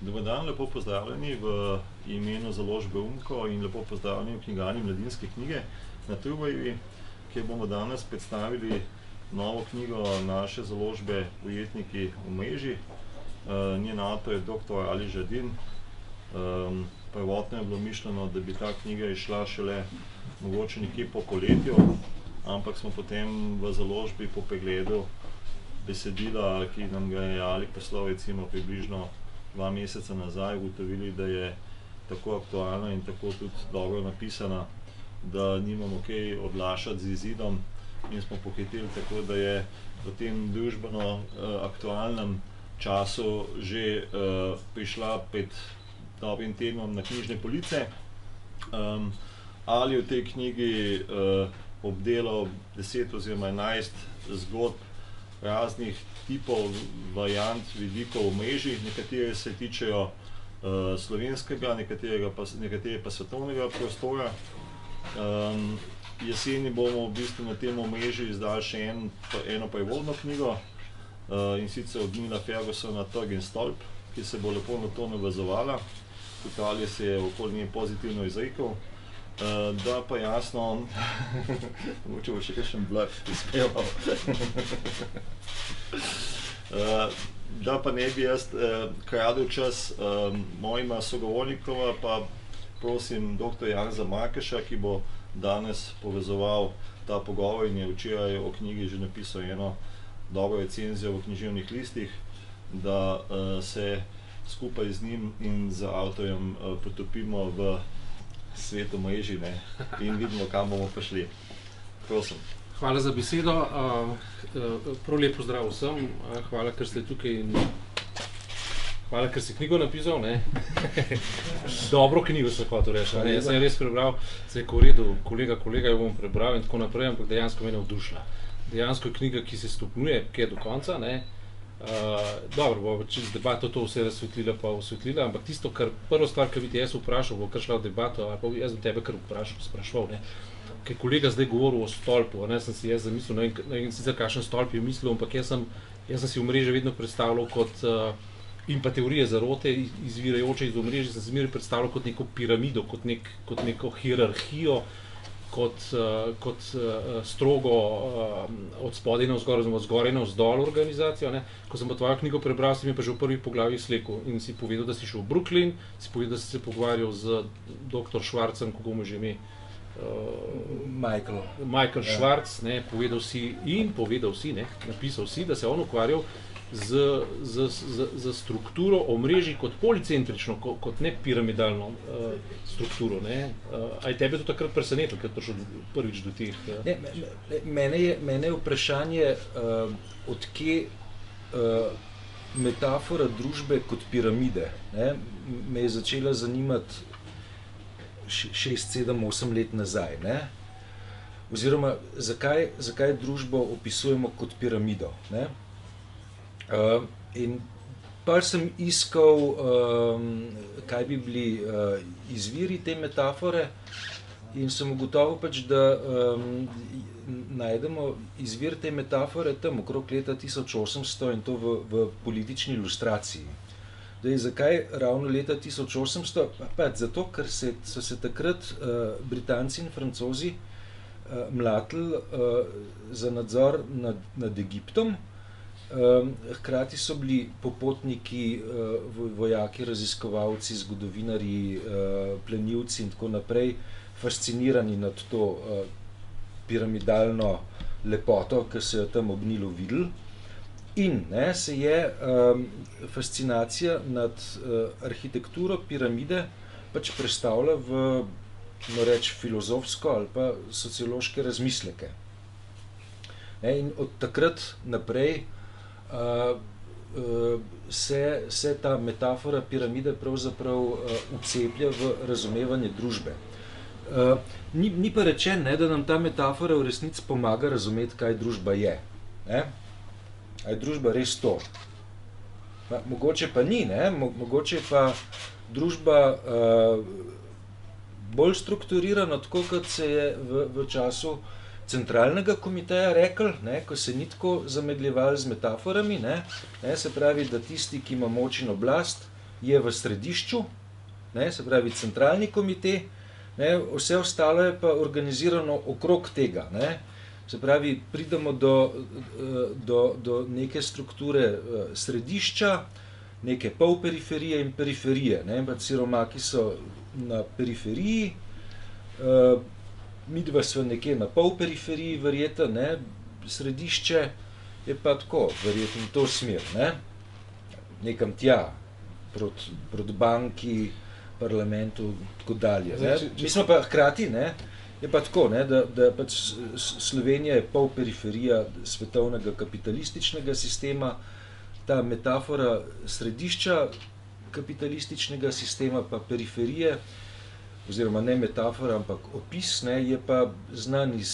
Dober dan, lepo pozdravljeni v imenu založbe UMCO in lepo pozdravljeni v knjigarni Mladinske knjige na Trubarjevi, kjer bomo danes predstavili novo knjigo naše založbe Ujetniki v mreži. Njen avtor je dr. Ali Žerdin. Prvotno je bilo mišljeno, da bi ta knjiga išla šele mogoče nekje po poletju, ampak smo potem v založbi po pregledu besedila, ki nam ga je Ali poslal recimo približno 2 meseca nazaj, ugotovili, da je tako aktualna in tako tudi dobro napisana, da nimamo kaj odlašati z izidom, in smo pohiteli tako, da je v tem družbeno aktualnem času že prišla pred dobrim tednom na knjižne police. Ali v tej knjigi obdelal 10 oziroma 11 zgodb raznih tipov, variant, vidikov v mreži, nekatere se tičejo slovenskega, nekatere pa svetovnega prostora. Jeseni bomo v bistvu na tem omrežju izdali še eno prevodno knjigo, in sicer od Nila Fergusona Trg in stolp, ki se bo lepo na to navezovala. Tudi Ali se je okoli nje pozitivno izrekel. Da pa jasno, mogoče bo še kakšen bluf prispeval. Da pa ne bi jaz kradel čas mojima sogovornikova, pa prosim dr. Janeza Markeša, ki bo danes povezoval ta pogovor in je včeraj o knjigi že napisal eno dobro recenzijo v književnih listih, da se skupaj z njim in z avtorjem potopimo v svetu mreži, ne, in vidimo, kam bomo prišli. Prosim. Hvala za besedo. Prav lep pozdrav vsem. Hvala, ker ste tukaj in hvala, ker si knjigo napisal, ne. Dobro knjigo sem hotel reči, ne. Jaz sem res prebral, se je v redu, kolega jo bom prebral in tako naprej, ampak dejansko me je navdušila. Dejansko je knjiga, ki se stopnjuje, ki je do konca, ne. Dobro, bo čez debato to vse razsvetlila pa osvetlila, ampak tisto, kar prvo stvar, ki bi te jaz vprašal, bo kar šla v debato, ali pa jaz bi tebe kar spraševal, ne. Ker kolega zdaj govoril o stolpu, ne, sem si jaz zamislil, ne vem sicer kakšen stolp je mislil, ampak jaz sem si omrežje vedno predstavljal kot, in pa teorije zarote, izvirajoče iz omrežja, sem si zmeraj predstavljal kot neko piramido, kot neko hierarhijo, kot strogo od spodaj navzgor, oziroma od zgoraj navzdol organizacijo, ne. Ko sem pa tvojo knjigo prebral, si mi pa že v prvi poglavji slekel in si povedal, da si šel v Brooklyn, si povedal, da si se pogovarjal z dr. Schwarzem, kako mu že ime? Michael Schwarz, ne, povedal si, ne, napisal si, da se on ukvarjal z strukturo omrežij kot policentrično, kot ne piramidalno strukturo, ne. A je tebe to takrat presenetilo, ker je prišel prvič do teh? Mene je vprašanje, odkje metafora družbe kot piramide, ne, me je začela zanimati 6, 7, 8 let nazaj, ne. Oziroma, zakaj družbo opisujemo kot piramido, ne. In pa sem iskal, kaj bi bili izviri te metafore, in sem ugotovil pač, da najdemo izvir te metafore tam okrog leta 1800 in to v politični ilustraciji. Zakaj ravno leta 1800? Pač zato, ker so se takrat Britanci in Francozi mlatili za nadzor nad Egiptom. Hkrati so bili popotniki, vojaki, raziskovalci, zgodovinarji, plenilci in tako naprej fascinirani nad to piramidalno lepoto, ki se jo tam ob Nilu videli. In se je fascinacija nad arhitekturo piramide pač prestavila v, reči, filozofsko ali pa sociološke razmisleke. In od takrat naprej se ta metafora piramide pravzaprav vceplja v razumevanje družbe. Ni pa rečeno, da nam ta metafora v resnici pomaga razumeti, kaj družba je. A je družba res to? Mogoče pa ni, ne? Mogoče pa družba bolj strukturirana, tako kot se je v času centralnega komiteja rekli, ko se ni tako zamegljevali z metaforami, se pravi, da tisti, ki ima moč in oblast, je v središču, ne, se pravi centralni komite, ne, vse ostalo je pa organizirano okrog tega. Ne. Se pravi, pridemo do neke strukture središča, neke polperiferije in periferije. Ne. Siromaki so na periferiji, midva sva nekje na polperiferiji, verjetno, ne. Središče je pa tako, verjetno v to smer, ne. Nekam tja, proti banki, parlamentu, tako dalje. Mi smo pa hkrati, ne, je pa tako, ne, da pač Slovenija je pol periferija svetovnega kapitalističnega sistema, ta metafora središča kapitalističnega sistema pa periferije, oziroma ne metafora, ampak opis, ne, je pa znan iz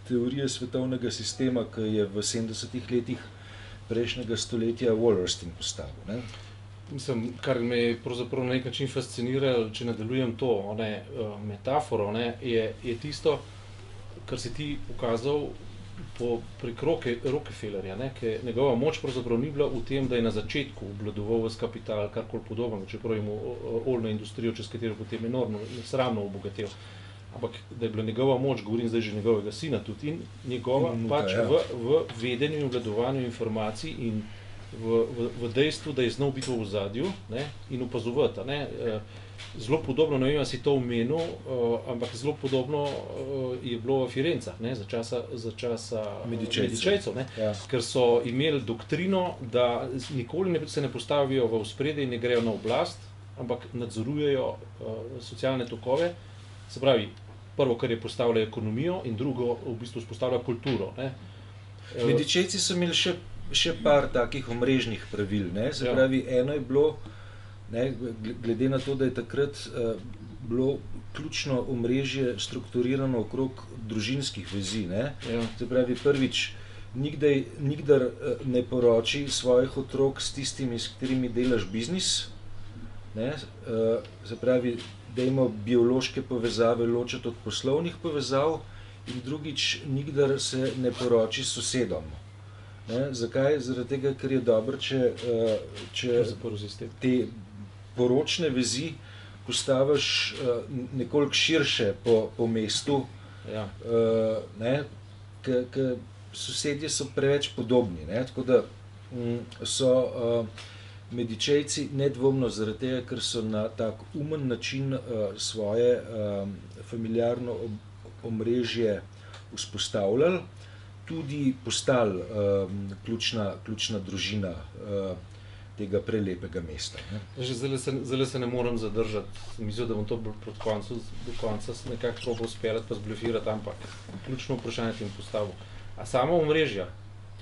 teorije svetovnega sistema, ki je v 70-ih letih prejšnjega stoletja Wallerstein postavil. Ne. Mislim, kar me je pravzaprav na nek način fasciniralo, če nadaljujem to metaforo, je tisto, kar si ti pokazal prek Rockefellerja, ker njegova moč pravzaprav ni bila v tem, da je na začetku obvladoval ves kapital ali karkoli podobno, čeprav je oljno industrijo, čez katero potem enormno, sramno obogatel. Ampak da je bila njegova moč, govorim zdaj že njegovega sina tudi, in njegova pač v vedenju in obvladovanju informacij in v dejstvu, da je znal biti v ozadju in opazovati. Zelo podobno, ne vem, si to omenil, ampak zelo podobno je bilo v Firencah, za časa Medičejcev, ker so imeli doktrino, da nikoli se ne postavijo v ospredje in ne grejo na oblast, ampak nadzorujejo socialne tokove. Se pravi, prvo, kar je postavljajo ekonomijo, in drugo, v bistvu spostavljajo kulturo. Medičejci so imeli še par takih omrežnih pravil. Se pravi, eno je bilo, glede na to, da je takrat bilo ključno omrežje strukturirano okrog družinskih vezi. Se pravi, prvič, nikdar ne poroči svojih otrok s tistimi, s katerimi delaš biznis. Se pravi, dajmo biološke povezave ločiti od poslovnih povezav, in drugič, nikdar se ne poroči s sosedom. Zakaj? Zaradi tega, ker je dobro, če te poročne vezi postaviš nekoliko širše po mestu, ker sosedje so preveč podobni. Tako da so Medičejci nedvomno zaradi tega, ker so na tak umen način svoje familiarno omrežje vzpostavljali, tudi postali ključna družina tega prelepega mesta. Zdaj se ne morem zadržati. Mislim, da bom to do konca nekako probal speljati pa zblefirati, ampak ključno vprašanje ti postavil. A samo omrežja,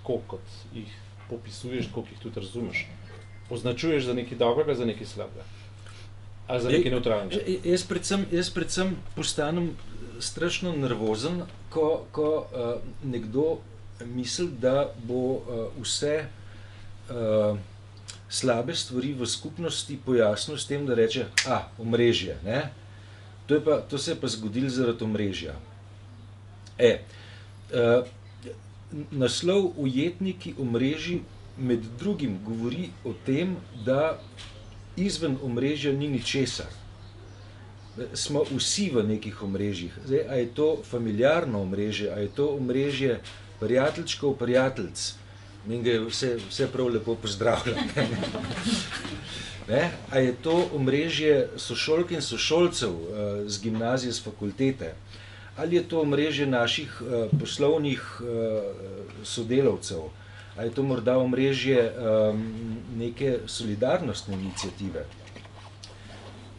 tako kot jih popisuješ, tako jih tudi razumeš, označuješ za nekaj dobrega, za nekaj slabega? Ali za nekaj neutralnega? Jaz predvsem postanem strašno nervozen, ko nekdo misli, da bo vse slabe stvari v skupnosti pojasnil s tem, da reče, omrežje. To se je pa zgodilo zaradi omrežja. Naslov Ujetniki omrežij med drugim govori o tem, da izven omrežja ni ničesar. Smo vsi v nekih omrežjih. Zdaj, a je to familiarno omrežje, a je to omrežje prijateljčkov, prijateljc. Meni ga je vse prav lepo pozdravljam. A je to omrežje sošolk in sošolcev z gimnazije, z fakultete. Ali je to omrežje naših poslovnih sodelavcev. A je to morda omrežje neke solidarnostne iniciative.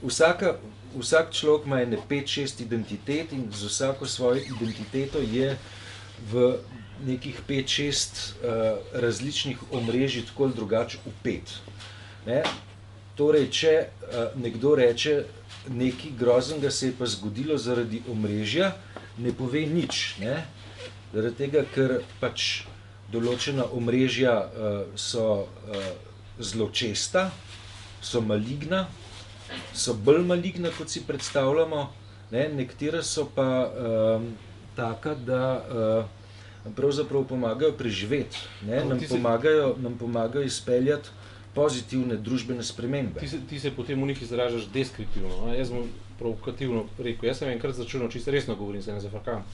Vsak človek ima ene 5-6 identitet in z vsako svojo identiteto je v nekih 5-6 različnih omrežij tako ali drugače vpet. Torej, če nekdo reče, nekaj groznega se je pa zgodilo zaradi omrežja, ne pove nič. Zaradi tega, ker pač določena omrežja so zločesta, so maligna, so bolj maligna, kot si predstavljamo, nekatera so pa taka, da pravzaprav pomagajo preživeti, nam pomagajo izpeljati pozitivne družbene spremembe. Ti se potem v njih izražaš deskriptivno, ne? Jaz bom provokativno rekel, jaz sem enkrat zračunal, čisto resno govorim, se ne zafrkam,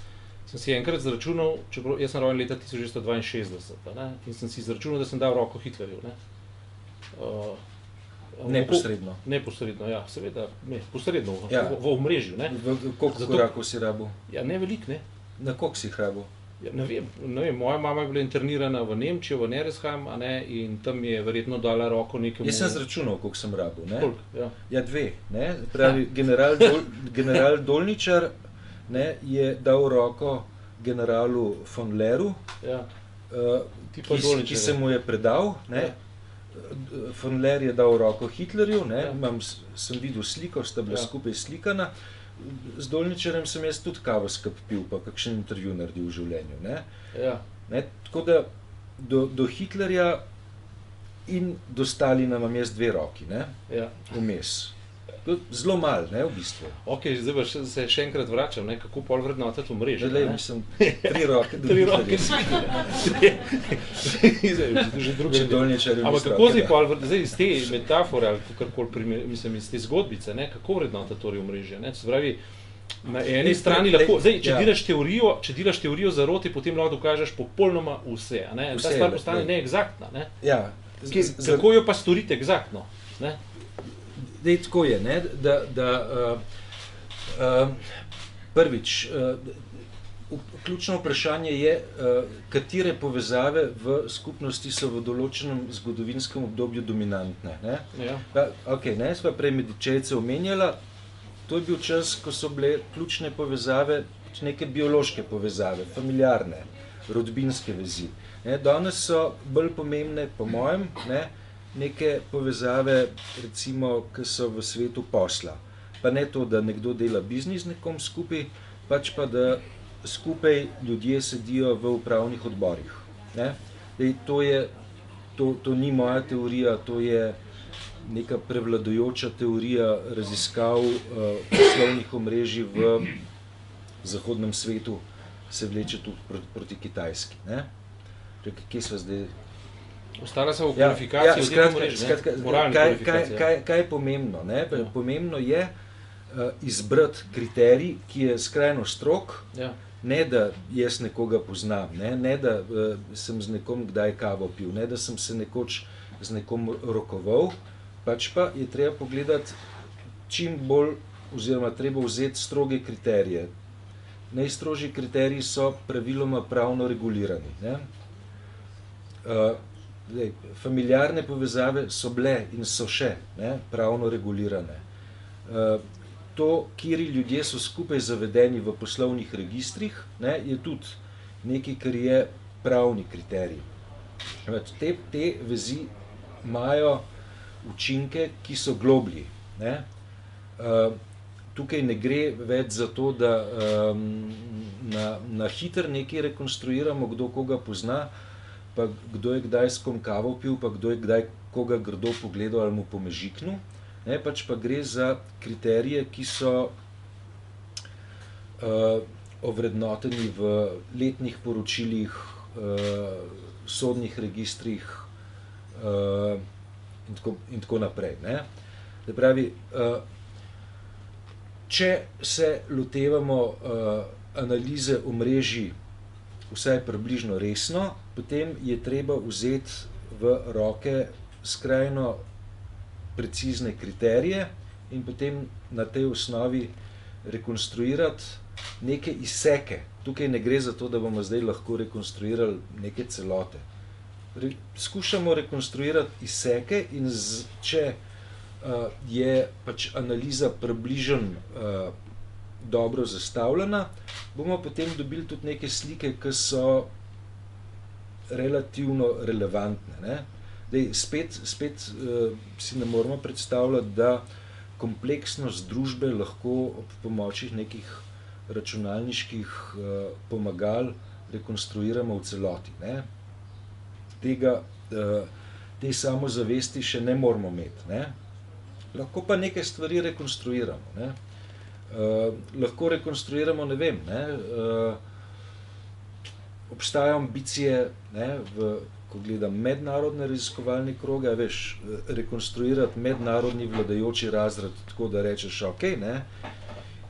sem si enkrat zračunal, čeprav jaz sem rojen leta 1962, ne? In sem si zračunal, da sem dal roko Hitlerju, ne? Neposredno. Neposredno, ja, seveda, posredno, Ja. v omrežju, ne? Koliko korakov si rabil? Ja, ne veliko, ne? Na koliko si jih rabil? Ja, ne vem, moja mama je bila internirana v Nemčijo, v Neresheim, a ne, in tam je verjetno dala roko nekemu... Jaz sem zračunal, koliko sem rabil, ne? Koliko, ja. Ja, 2, ne? Pravi, general Dolničar, ne, je dal roko generalu von Leru, Ja. ki se mu je predal, ne? Ja. Von Leer je dal roko Hitlerju, ne? Ja. Sem videl sliko, sta bila Ja. skupaj slikana. Z Dolničarjem sem jaz tudi kavo skup pil, pa kakšen intervju naredil v življenju. Ne? Ja. Ne? Tako da do Hitlerja in do Stalina imam jaz 2 roki, ne? Ja. Vmes. Zelo malo, ne, v bistvu. Ok, zdaj pa se še enkrat vračam, ne, kako pol vrednotati omrežje. Zdaj, mislim, 3 roke do 3 roke Hitlerja. že druga Če Dolničarju Ampak misli, kako da. zdaj pol, zdaj iz te metafore ali kakorkoli mislim, iz te zgodbice, ne, kako vrednotati torej omrežje, ne? Se pravi, na eni strani lahko, zdaj, če delaš teorijo zarote, potem lahko dokažeš popolnoma vse, a ne? Ta stvar postane neexaktna, ne? Ja. Kako jo pa storiti egzaktno, ne? Dej, tako je, ne, prvič, ključno vprašanje je, katere povezave v skupnosti so v določenem zgodovinskem obdobju dominantne. Ne? Ja. Okay, ne, sva prej Medičejce omenjala, to je bil čas, ko so bile ključne povezave, neke biološke povezave, familiarne, rodbinske vezi. Ne? Danes so bolj pomembne, po mojem, ne, neke povezave, recimo, ki so v svetu posla. Pa ne to, da nekdo dela biznis nekom skupaj, pač pa, da skupaj ljudje sedijo v upravnih odborih. Ne? Dej, to ni moja teorija, to je neka prevladujoča teorija raziskav poslovnih omrežij v zahodnem svetu, se vleče tudi proti Kitajski. Ne? Kje sva zdaj? Ostala se v kvalifikaciji moralni kvalifikaciji. Kaj je pomembno? Ne? Pomembno je izbrati kriterij, ki je skrajno strog, Ja. ne da jaz nekoga poznam, ne da sem z nekom kdaj kavo pil, ne da sem se nekoč z nekom rokoval, pač pa je treba pogledati čim bolj, oziroma treba vzeti stroge kriterije. Najstrožji kriteriji so praviloma pravno regulirani. Ne? Familiarne povezave so bile in so še, ne, pravno regulirane. To, kjeri ljudje so skupaj zavedeni v poslovnih registrih, ne, je tudi nekaj, kar je pravni kriterij. Te vezi imajo učinke, ki so globlji. Ne. Tukaj ne gre več za to, da na hiter nekaj rekonstruiramo, kdo koga pozna, pa kdo je kdaj s kom kavo pil, pa kdo je kdaj koga grdo pogledal ali mu pomežiknil. Ne, pač pa gre za kriterije, ki so ovrednoteni v letnih poročilih, sodnih registrih in tako naprej. Ne. Se pravi, če se lotevamo analize omrežij vsaj približno resno, potem je treba vzeti v roke skrajno precizne kriterije in potem na tej osnovi rekonstruirati neke izseke. Tukaj ne gre za to, da bomo zdaj lahko rekonstruirali neke celote. Skušamo rekonstruirati izseke in če je pač analiza približno dobro zastavljena, bomo potem dobili tudi neke slike, ki so relativno relevantne. Ne? Dej, spet si ne moramo predstavljati, da kompleksnost družbe lahko ob pomoči nekih računalniških pomagal rekonstruiramo v celoti. Ne? Te samozavesti še ne moramo imeti. Ne? Lahko pa neke stvari rekonstruiramo. Ne? Lahko rekonstruiramo, ne vem, ne? obstajajo ambicije, ne, ko gledam mednarodne raziskovalne kroge, veš, rekonstruirati mednarodni vladajoči razred, tako da rečeš, ok, ne,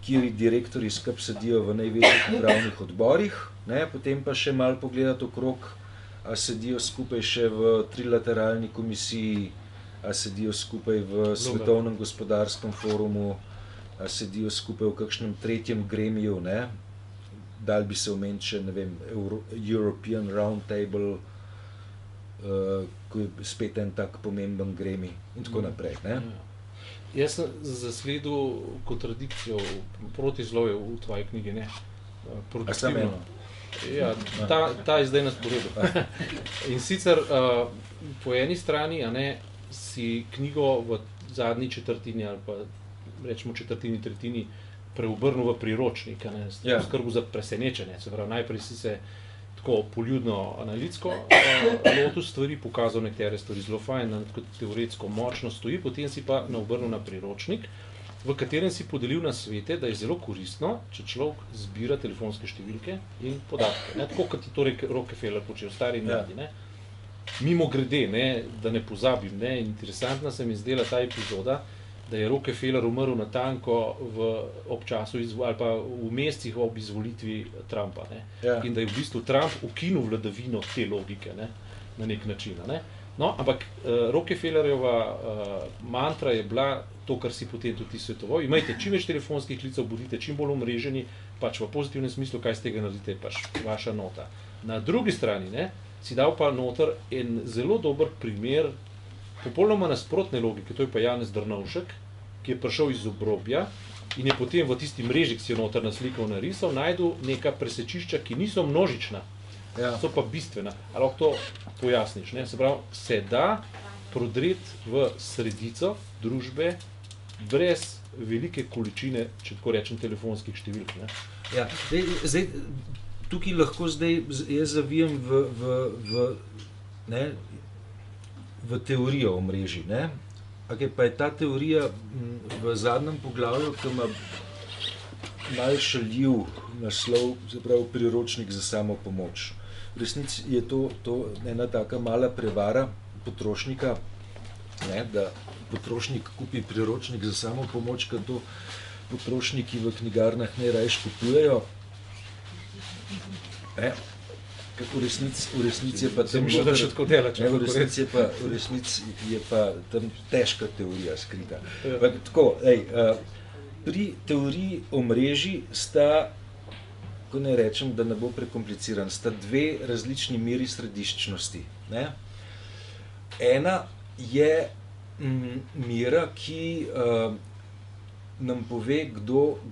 kjer direktorji skupaj sedijo v največjih upravnih odborih, ne, potem pa še malo pogledati okrog, a sedijo skupaj še v trilateralni komisiji, a sedijo skupaj v Svetovnem gospodarskem forumu, a sedijo skupaj v kakšnem tretjem gremiju, ne, dal bi se omeniti še, ne vem, European Round Table, ko je spet en tak pomemben gremij in tako naprej, ne. Jaz sem zasledil kontradikcijo, protizlovje v tvoji knjigi, ne? Produktivno. Ja, ta je zdaj na sporedu. In sicer po eni strani, a ne, si knjigo v zadnji četrtini ali pa rečemo četrtini, tretjini preobrnil v priročnik, a ne, skrbel za presenečenje. Se pravi, najprej si se tako poljudno analitsko lotil stvari, pokazal nekatere stvari zelo fajn, teoretsko močno stoji, potem si pa naobrnil na priročnik, v katerem si podelil na svete, da je zelo koristno, če človek zbira telefonske številke in podatke. Ne? Tako kot je to Rockefeller počel, stari in mladi. Ne? Mimogrede, ne, da ne pozabim, ne, interesantna se mi zdela ta epizoda, da je Rockefeller umrl natanko ob času ali pa v mesecih ob izvolitvi Trumpa. Ne? Ja. In da je v bistvu Trump ukinil vladavino te logike, ne? Na nek način. Ne? No, ampak Rockefellerjeva mantra je bila to, kar si potem tudi svetoval. Imajte čim več telefonskih klicev, bodite čim bolj omreženi, pač v pozitivnem smislu, kaj z tega naredite, pač vaša nota. Na drugi strani, ne, si dal pa noter en zelo dober primer popolnoma nasprotne logike, to je pa Janez Drnovšek, ki je prišel iz obrobja in je potem v tisti mreži, ki si jo noter naslikal, narisal, najdel neka presečišča, ki niso množična, so pa bistvena. Ali lahko to pojasniš? Ne? Se pravi, se da prodreti v sredico družbe brez velike količine, če tako rečem, telefonskih številk. Ne? Ja, zdaj, tukaj lahko zdaj jaz zavijem v teorijo o mreži, ne? Okay, pa je ta teorija v zadnjem poglavju, ki ima malo šaljiv naslov, se pravi priročnik za samo pomoč. V resnici je to ena taka mala prevara potrošnika, ne, da potrošnik kupi priročnik za samo pomoč, ker to potrošniki v knjigarnah najrajši kupujejo. V resnici je pa tam je pa tam težka teorija skrita. Tako, pri teoriji omrežij sta, ko ne rečem, da ne bo prekompliciran, sta dve različni meri središčnosti. Ne? Ena je mera, ki nam pove,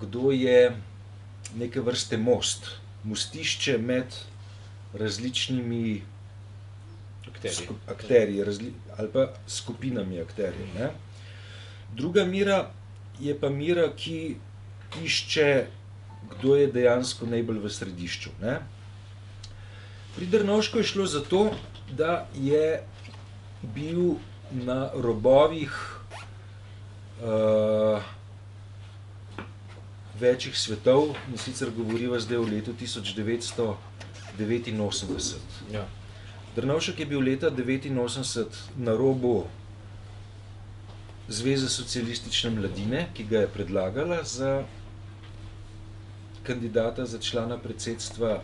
kdo je neke vrste most, mostišče med različnimi akterji ali pa skupinami akterjev. Ne? Druga mira je pa mira, ki išče, kdo je dejansko najbolj v središču. Ne? Pri Drnovšku je šlo za to, da je bil na robovih večjih svetov, in sicer govoriva zdaj o letu 1989. Ja. Drnovšek je bil leta 1989 na robu Zveze socialistične mladine, ki ga je predlagala za kandidata za člana predsedstva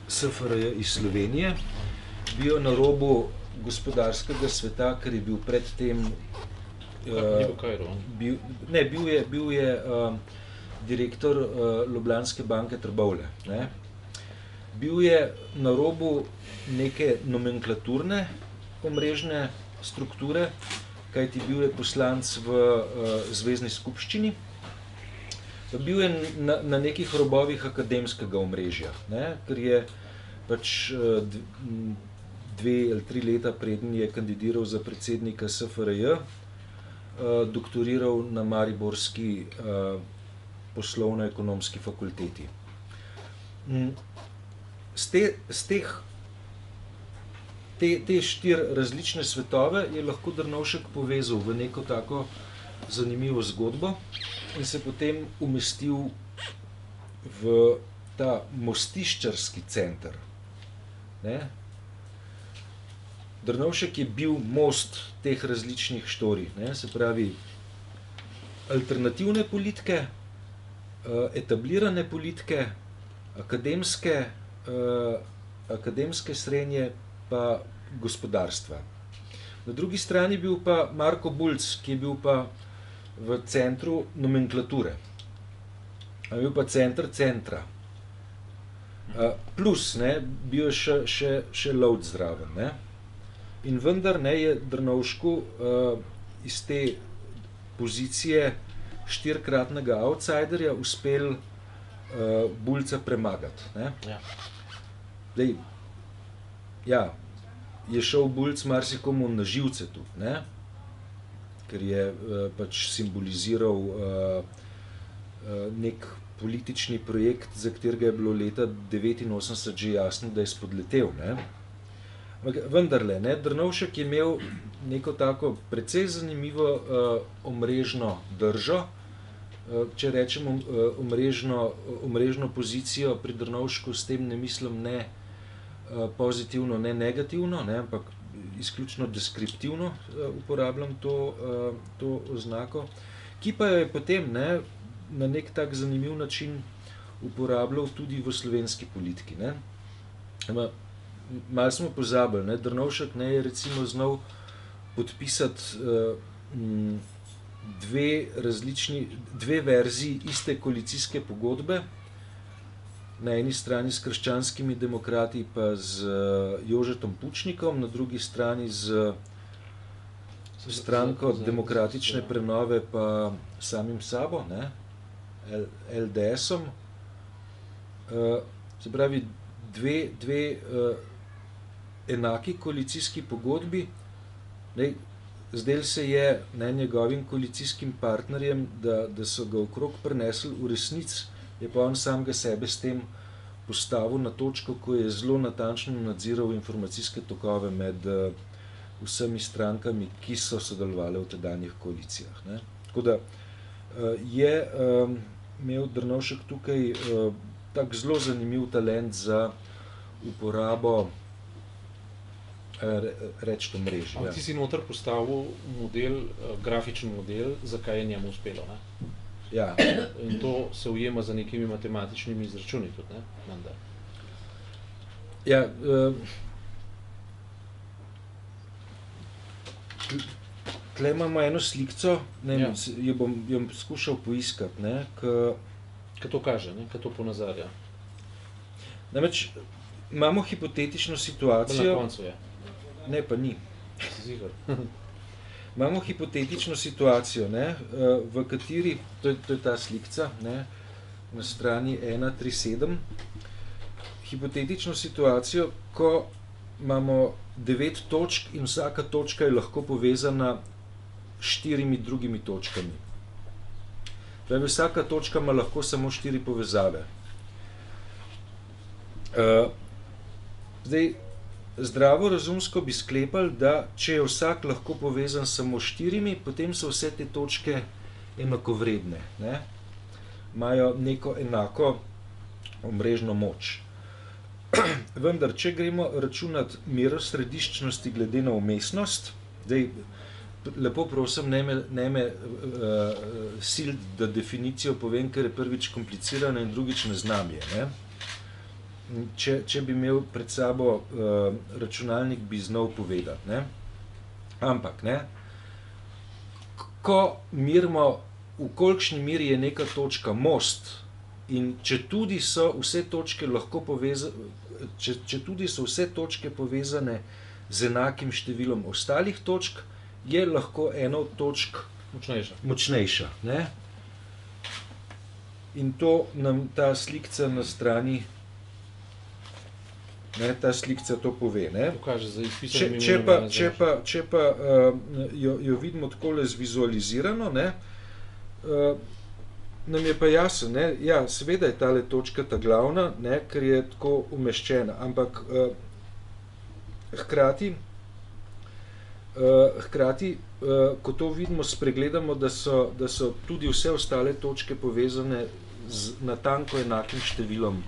SFRJ iz Slovenije. Bil na robu gospodarskega sveta, ker je bil predtem bil je direktor Ljubljanske banke Trbovlje. Ne? Bil je na robu neke nomenklaturne omrežne strukture, kajti bil je poslanec v zvezni skupščini. Bil je na nekih robovih akademskega omrežja, ne? Ker je pač 2 ali 3 leta preden je kandidiral za predsednika SFRJ, doktoriral na mariborski poslovno-ekonomski fakulteti. Te 4 različne svetove je lahko Drnovšek povezal v neko tako zanimivo zgodbo in se potem umestil v ta mostiščarski center, ne? Drnovšek je bil most teh različnih štorij, ne? Se pravi, alternativne politike, etablirane politike, akademske srenje pa gospodarstva. Na drugi strani bil pa Marko Bulc, ki je bil pa v centru nomenklature. A bil pa centra. Plus, ne, bil je še Lovc zraven, ne. In vendar, ne, je Drnovšku iz te pozicije 4-kratnega outsiderja uspel Bulca premagati, ne. Ja. Dej, ja, je šel Bulc marsikomu na živce tudi, ne? Ker je pač simboliziral nek politični projekt, za katerega je bilo leta 1989 že jasno, da je spodletel, ne? Vendarle, ne, Drnovšek je imel neko tako precej zanimivo omrežno držo. Če rečemo omrežno pozicijo pri Drnovšku, s tem ne mislim ne pozitivno, ne negativno, ne, ampak izključno deskriptivno uporabljam to oznako, ki pa jo je potem, ne, na nek tak zanimiv način uporabljal tudi v slovenski politiki, ne. Malo smo pozabili, ne, Drnovšek, ne, je recimo znal podpisati dve verziji iste koalicijske pogodbe, na eni strani s krščanskimi demokrati pa z Jožetom Pučnikom, na drugi strani z stranko demokratične prenove pa samim sabo, ne, LDS-om. Se pravi, dve enaki koalicijski pogodbi. Zdel se je, ne, njegovim koalicijskim partnerjem, da so ga okrog prinesli, v resnici je pa on samega sebe s tem postavil na točko, ko je zelo natančno nadziral informacijske tokove med vsemi strankami, ki so sodelovali v tedanjih koalicijah, ne. Tako da je imel Drnovšek tukaj tak zelo zanimiv talent za uporabo reči omrežja. Ampak ti si noter postavil model, grafičen model, zakaj je njemu uspelo, ne? Ja. In to se ujema za nekimi matematičnimi izračuni tudi, ne? Menda. Ja, tle imamo eno slikco, ne, ja. jo bom skušal poiskati, ne, Kaj to kaže, ne? Kaj to ponazarja? Namreč, imamo hipotetično situacijo... Na koncu je. Ne, pa ni. Zigar. Imamo hipotetično situacijo, ne, v kateri, to je ta slikca, ne, na strani 137, hipotetično situacijo, ko imamo 9 točk in vsaka točka je lahko povezana s 4 drugimi točkami. Pravi, vsaka točka ima lahko samo 4 povezave. Zdaj, zdravo razumsko bi sklepali, da če je vsak lahko povezan samo s 4, potem so vse te točke enakovredne, ne? Imajo neko enako omrežno moč. Vendar, če gremo računati mero središčnosti glede na vmesnost, zdaj, lepo prosim, ne me sil, da definicijo povem, ker je prvič komplicirana in drugič ne znam je, ne? Če bi imel pred sabo računalnik, bi znal povedati, ne? Ampak, ne, ko merimo, v kolikšni meri je neka točka most in četudi so vse točke lahko četudi so vse točke povezane z enakim številom ostalih točk, je lahko ena od točk močnejša, ne? In to nam ta slikca na strani, ne, ta slikca to pove, ne. Pokaže za izpisanimi Če pa jo vidimo takole zvizualizirano, ne, nam je pa jasno, ne, ja, seveda je tale točka ta glavna, ne, ker je tako umeščena, ampak hkrati, ko to vidimo, spregledamo, da so tudi vse ostale točke povezane z natanko enakim številom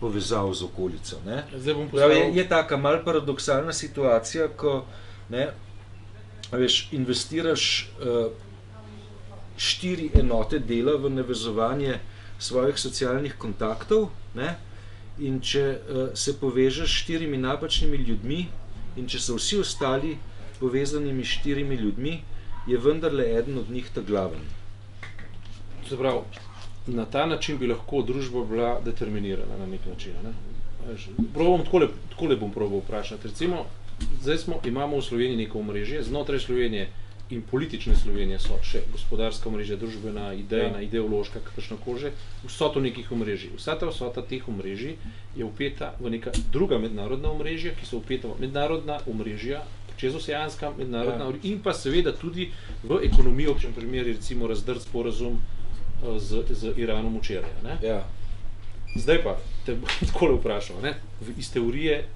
povezav z okolico. Ne. Zdaj bom Pravi, je taka malo paradoksalna situacija, ko ne, veš, investiraš 4 enote dela v navezovanje svojih socialnih kontaktov, ne, in če se povežeš s 4 napačnimi ljudmi in če so vsi ostali povezanimi s 4 ljudmi, je vendarle eden od njih ta glaven. Se pravi, na ta način bi lahko družba bila determinirana na nek način. Ne? Takole bom probal vprašati. Recimo, zdaj imamo v Sloveniji neko omrežje, znotraj Slovenije in politične Slovenije so še gospodarska omrežja, družbena, idejna, ideološka, kakršnakoli, vsota nekih omrežij. Vsota teh omrežij je vpeta v neka druga mednarodna omrežja, ki so vpeta v mednarodna omrežja, čezoceanska mednarodna omrežja in pa seveda tudi v ekonomijo, v čem primeri recimo razdrt sporazum z Iranom včeraj. Ja. Zdaj pa te bom takole vprašal, ne? Iz teorije,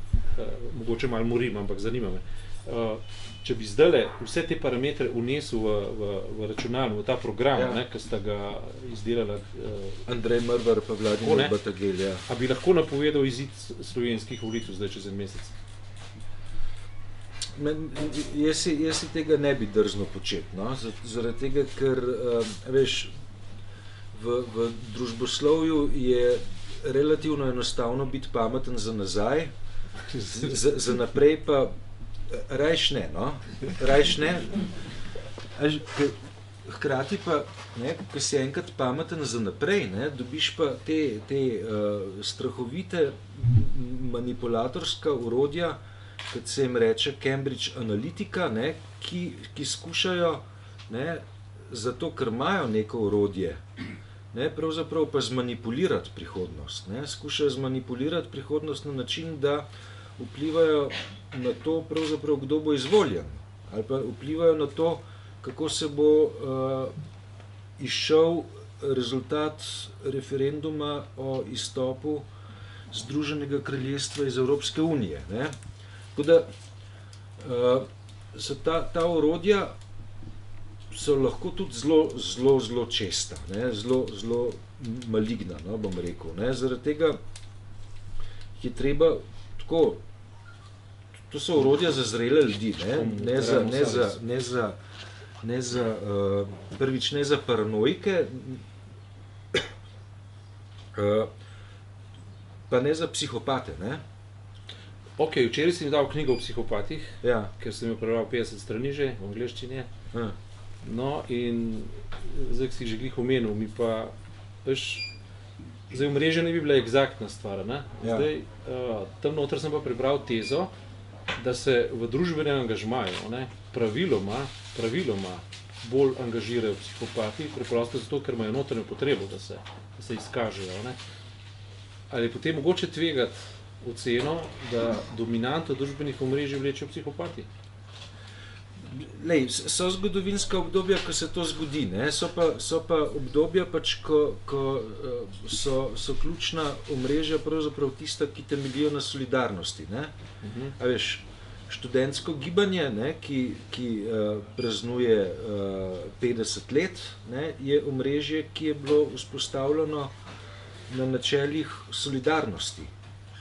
mogoče malo morim, ampak zanima me. Če bi zdajle vse te parametre vnesel v računalnik, v ta program, ki sta ga izdelala Andrej Mrvar pa Vladimir Batagel, ja. A bi lahko napovedal izid slovenskih volitev zdaj čez en mesec? Jaz si tega ne bi drznil početi, no? Zaradi tega, ker veš, v družboslovju je relativno enostavno biti pameten za nazaj, za naprej pa rajš ne, no? Rajš ne. Hkrati pa, ne, ko si enkrat pameten za naprej, ne, dobiš pa te strahovite manipulatorska orodja, kot se jim reče Cambridge Analytica, ne, ki skušajo, ne, zato ker imajo neko orodje, ne, pravzaprav pa zmanipulirati prihodnost. Ne, skušajo zmanipulirati prihodnost na način, da vplivajo na to, pravzaprav, kdo bo izvoljen, ali pa vplivajo na to, kako se bo izšel rezultat referenduma o izstopu Združenega kraljestva iz Evropske unije. Ne. Tako da so ta orodja so lahko tudi zelo česta, ne, zelo maligna, no, bom rekel. Ne. Zaradi tega je treba tako, to so orodja za zrele ljudi, prvič ne za paranoike, pa ne za psihopate, ne. Ok, včeraj si mi dal knjigo o psihopatih, ja. Ker sem jo prebral 50 strani že, v angleščini. Ja. No, in zdaj, ki si že glih omenil, mi pa, veš, zdaj omrežje ne bi bila egzaktna stvar, ne? Ja. Zdaj, tam noter sem pa prebral tezo, da se v družbenem angažmaju, ne, praviloma bolj angažirajo psihopati, preprosto zato, ker imajo notranjo potrebo, da se izkažejo, ne. Ali je potem mogoče tvegati oceno, da dominanto družbenih omrežij vlečejo psihopati? Lej, so zgodovinska obdobja, ko se to zgodi, ne? So pa obdobja, pač, ko so ključna omrežja pravzaprav tista, ki temeljijo na solidarnosti. Ne? A veš, študentsko gibanje, ne, ki praznuje 50 let, ne, je omrežje, ki je bilo vzpostavljeno na načelih solidarnosti.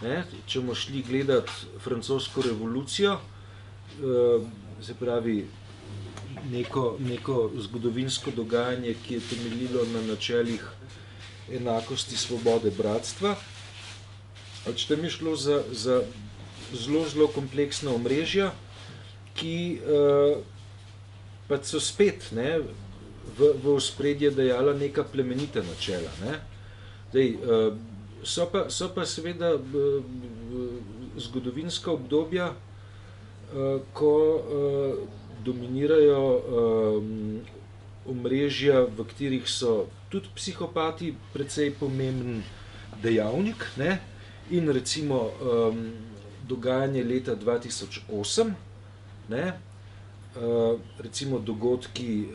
Ne? Če bomo šli gledati francosko revolucijo, se pravi neko zgodovinsko dogajanje, ki je temeljilo na načelih enakosti, svobode, bratstva. Tam je šlo za zelo kompleksna omrežja, ki pa so spet, ne, v ospredje dajala neka plemenita načela. Ne. Dej, so pa seveda zgodovinska obdobja, ko dominirajo omrežja, v katerih so tudi psihopati precej pomemben dejavnik, ne? In recimo dogajanje leta 2008, ne? Recimo dogodki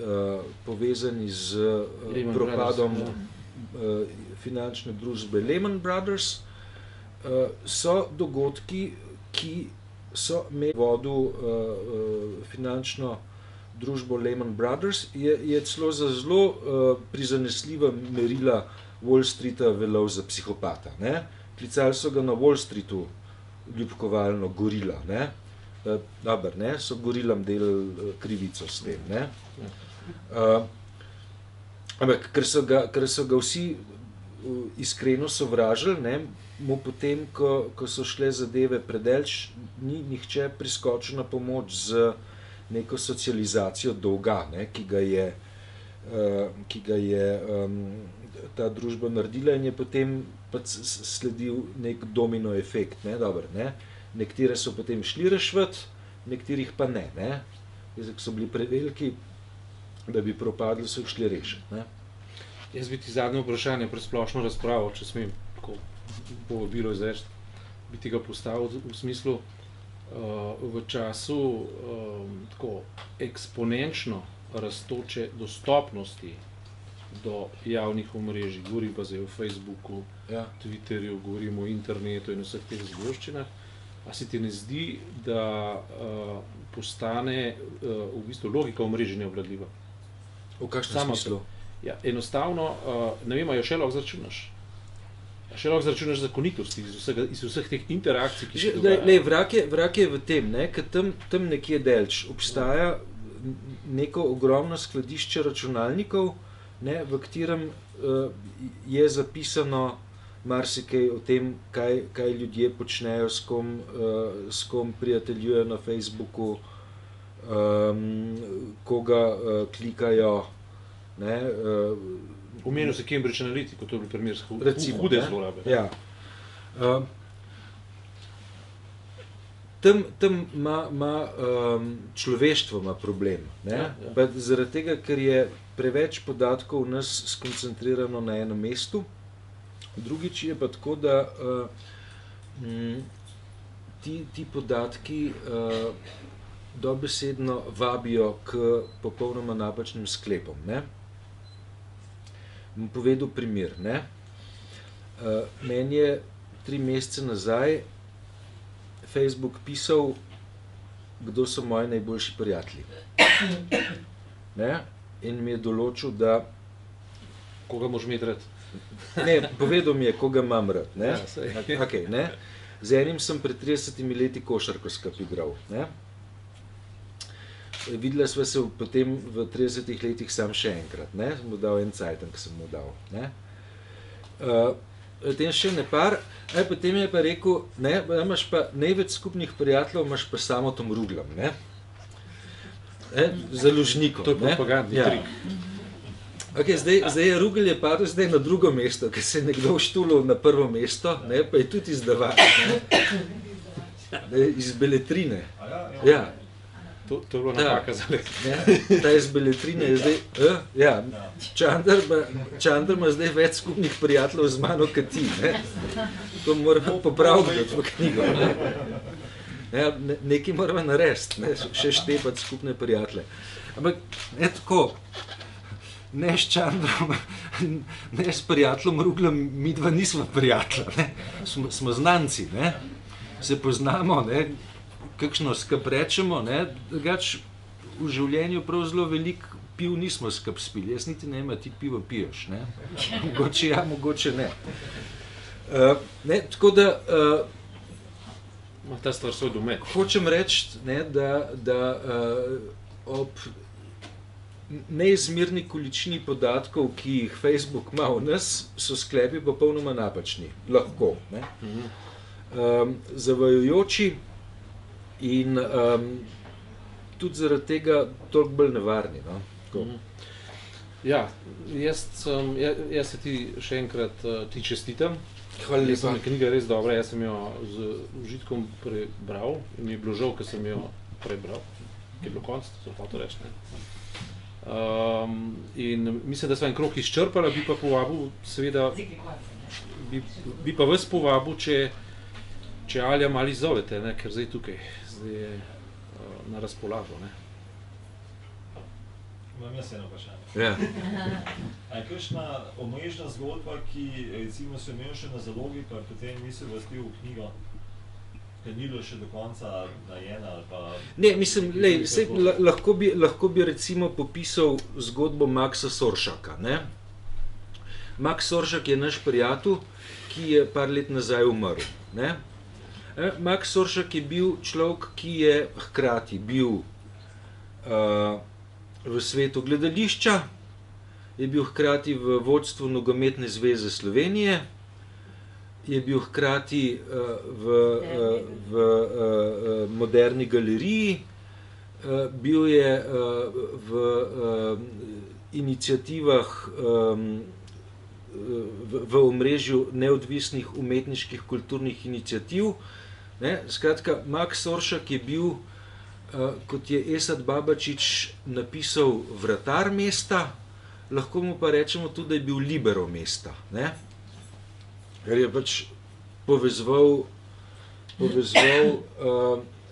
povezani z propadom finančne družbe Lehman Brothers, so dogodki, ki so vodil finančno družbo Lehman Brothers, je celo za zelo prizanesljiva merila Wall Streeta veljal za psihopata. Ne? klicali so ga na Wall Streetu ljubkovalno gorila, ne. Dober, ne, so gorilam delali krivico s tem, ne. Ampak, ker so ga vsi iskreno sovražili, ne, mu potem, ko so šle zadeve predaleč, ni nihče priskočil na pomoč z neko socializacijo dolga, ne, ki ga je ta družba naredila in je potem sledil nek domino efekt, ne, dober, ne. Nekatere so potem šli rešvat, nekaterih pa ne, ne. Ko so bili preveliki, da bi propadli, so jih šli rešiti, ne. Jaz bi ti zadnje vprašanje pred splošno razpravo, če smem tako povabilo izreči, bi ti ga postavil v smislu, v času tako eksponenčno rastoče dostopnosti do javnih omrežij, govorim pa zdaj o Facebooku, Twitterju, govorim o internetu in vseh teh zgoščinah, a se ti ne zdi, da postane v bistvu logika omrežij neobvladljiva? V kakšnem smislu? Ja, enostavno, ne vem, a jo še lahko zračunaš. Še lahko zračunaš zakonitosti iz vseh teh interakcij, ki se dogajajo. Vrak je v tem, ne, ker tam nekje delč obstaja neko ogromno skladišče računalnikov, ne, v katerem je zapisano marsikaj o tem, kaj ljudje počnejo, s kom prijateljujejo na Facebooku, koga klikajo, ne. Omenil se Cambridge Analytica, to je bil primer hude zlorabe. Ja. Tam ima človeštvo ima problem, ne? Pa zaradi tega, ker je preveč podatkov v nas skoncentrirano na enem mestu. Drugič je pa tako, da ti podatki dobesedno vabijo k popolnoma napačnim sklepom, ne? Bom povedal primer, ne. Meni je 3 mesece nazaj Facebook pisal, kdo so moji najboljši prijatelji. Ne? In mi je določil, da... Koga moraš imeti rad? Ne, povedal mi je, koga imam rad, ne. Ja, okay, ne. Z enim sem pred 30 leti košarko skupaj igral, ne. Videla sva se potem v 30 letih sam še enkrat, ne, sem mu dal en cajten, ki sem mu dal, ne. Potem še ne par, potem je pa rekel, ne, imaš pa največ skupnih prijateljev, imaš pa samo Tom Ruglem, ne. Založnikom, ne. To je propagandni trik. Okay, zdaj je Rugel je padel zdaj na drugo mesto, ker se je nekdo vštulil na prvo mesto, ne, pa je tudi izdavač, ne. Iz Beletrine. Ja. To je bilo napaka za let. Ta iz Beletrine je zdaj, Čander ima zdaj več skupnih prijateljev z mano, kot ti, ne. To moramo popraviti v knjigo, ne. Nekaj moramo narediti, ne, še štepati skupne prijatelje. Ampak, ne tako, ne s Čandrom, ne s prijateljem Ruglem, mi dva nismo prijatelja, ne. Smo znanci, ne. Se poznamo, ne. Kakšno skup rečemo, ne, drugač v življenju prav zelo veliko piv nismo skup spili. Jaz niti ne vem, a ti pivo piješ, ne. Mogoče ja, mogoče ne. Ne, tako da... Ta stvar svoj domet. Hočem reči, ne, da ob neizmerni količini podatkov, ki jih Facebook ima v nas, so sklepi popolnoma napačni. Lahko, ne. Zavajajoči, in tudi zaradi tega toliko bolj nevarni, no. Ja, jaz se ti še enkrat ti čestitam. Hvala lepa. Knjiga je res dobra, jaz sem jo z užitkom prebral in mi je bilo žal, ker sem jo prebral, ki je bilo konc, to hotel reči, ne. In mislim, da sva en krog izčrpala, bi pa povabil, seveda, bi pa vas povabil, če Alja malo izzovete, ne, ker zdaj tukaj je na razpolago, ne. Imam jaz eno vprašanje. Ja. A je kakšna omrežna zgodba, ki recimo se imel še na zalogi, pa potem nisi vrstil v knjigo, ker ni bilo še do konca narejena ali pa... Ne, mislim, lahko bi recimo popisal zgodbo Maxa Soršaka, ne. Max Soršak je naš prijatelj, ki je par let nazaj umrl. Ne? Max Soršak je bil človek, ki je hkrati bil v svetu gledališča, je bil hkrati v vodstvu Nogometne zveze Slovenije, je bil hkrati v Moderni galeriji, bil je v iniciativah v omrežju neodvisnih umetniških kulturnih iniciativ. Ne? Skratka, Max Soršak je bil, kot je Esad Babačič napisal, vratar mesta, lahko mu pa rečemo tudi, da je bil libero mesta. Ne? Ker je pač povezoval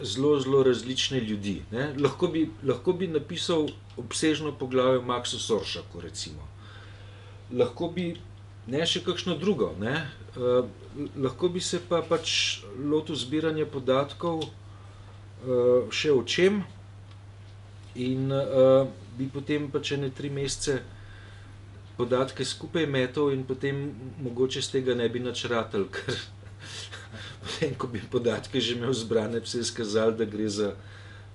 zelo različne ljudi. Ne? Lahko bi napisal obsežno poglavje o Maxu Soršaku, recimo. Lahko bi še kakšno drugo. Ne? Lahko bi se pa pač lotil zbiranja podatkov še o čem in bi potem pač 3 mesece podatke skupaj metal in potem mogoče z tega ne bi nič ratali, ker potem, ko bi podatke že imel zbrane, bi se je izkazalo, da gre za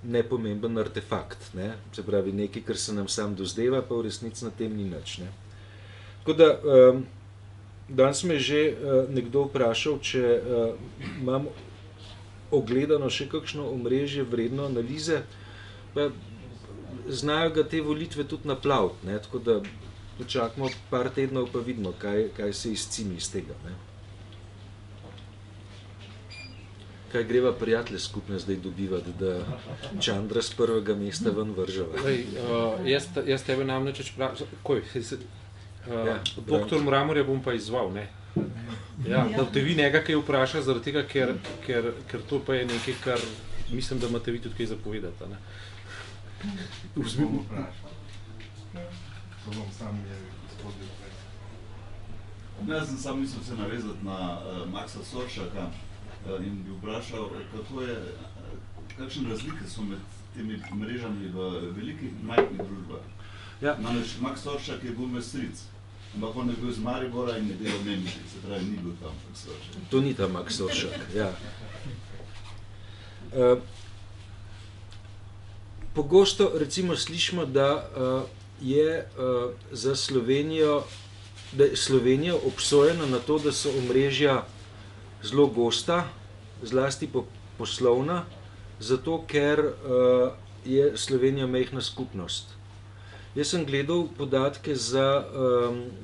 nepomemben artefakt. Ne? Se pravi, nekaj, kar se nam sam dozdeva, pa v resnici na tem ni nič. Ne? Tako da, danes me je že nekdo vprašal, če imam ogledano še kakšno omrežje vredno analize, pa znajo ga te volitve tudi naplaviti, ne? Tako da počakamo par tednov, pa vidimo, kaj se izcimi iz tega. Ne? Kaj greva prijatelje skupne zdaj dobivati, da Čandra z prvega mesta ven vržava? Jaz tebe namreč vprašal, doktor Mramorja bom pa izval, ne? Ja, da te vi njega kaj vpraša, zaradi tega, ker to pa je nekaj, kar mislim, da imate vi tudi kaj zapovedati. Ne? To bom sam gospodil prej. Jaz sem sam mislil se navezati na Maxa Soršaka in bi vprašal, kakšne razlike so med temi mrežami v velikih in majhnih družbah. Ja. Namreč Max Soršak je bil Mestric, ampak on je bil iz Maribora in je delal v Nemčiji, se pravi, ni bil tam Max Soršak. To ni ta Max Soršak, ja. Pogosto recimo slišimo, da je za Slovenijo, da je Slovenija obsojena na to, da so omrežja zelo gosta, zlasti poslovna, zato ker je Slovenija majhna skupnost. Jaz sem gledal podatke za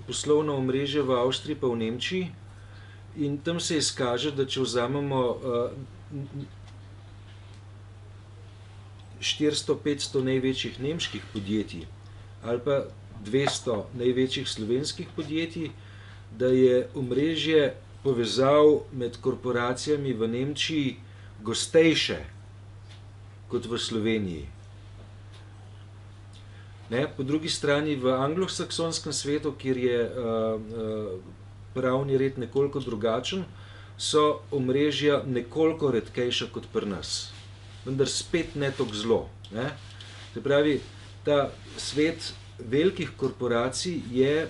poslovna omrežja v Avstriji pa v Nemčiji in tam se izkaže, da če vzamemo 400-500 največjih nemških podjetij ali pa 200 največjih slovenskih podjetij, da je omrežje povezav med korporacijami v Nemčiji gostejše kot v Sloveniji. Ne? Po drugi strani v anglosaksonskem svetu, kjer je pravni red nekoliko drugačen, so omrežja nekoliko redkejša kot pri nas. Vendar spet ne toliko zelo. Ne? Se pravi, ta svet velikih korporacij je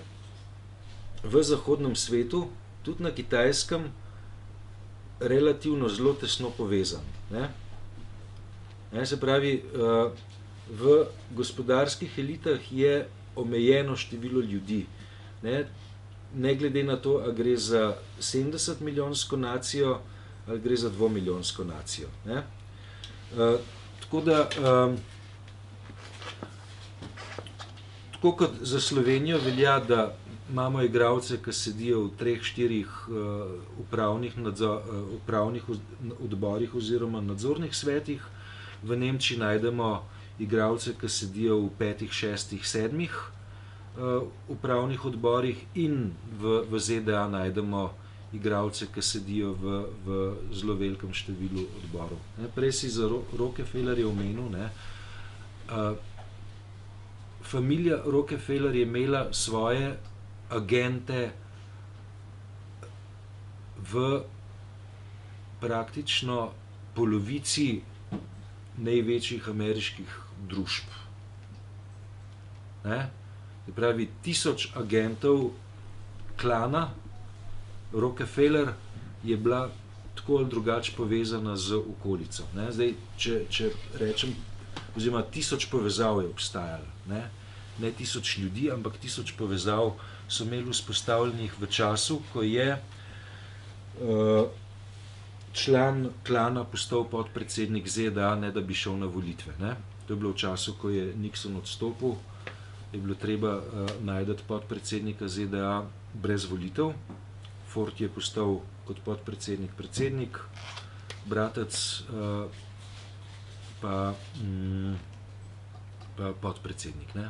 v zahodnem svetu, tudi na Kitajskem, relativno zelo tesno povezan. Ne? Se pravi, v gospodarskih elitah je omejeno število ljudi. Ne glede na to, ali gre za 70-milijonsko nacijo ali gre za 2-milijonsko nacijo. Ne? Tako da, tako kot za Slovenijo velja, da imamo igralce, ki sedijo v 3-4 upravnih odborih oziroma nadzornih svetih. V Nemčiji najdemo igralce, ki sedijo v 5, 6, 7 upravnih odborih in v ZDA najdemo igralce, ki sedijo v zelo velikem številu odborov. Prej si za Rockefellerja omenil, familija Rockefeller je imela svoje agente v praktično polovici največjih ameriških družb. Se pravi, 1000 agentov klana Rockefeller je bila tako ali drugače povezana z okolico. Ne? Zdaj, če rečem, oziroma 1000 povezav je obstajalo, ne 1000 ljudi, ampak 1000 povezav so imeli vzpostavljenih v času, ko je član klana postal podpredsednik ZDA, ne da bi šel na volitve. Ne? To je bilo v času, ko je Nixon odstopil, je bilo treba najti podpredsednika ZDA brez volitev. Ford je postal kot podpredsednik predsednik, bratec pa podpredsednik. Ne,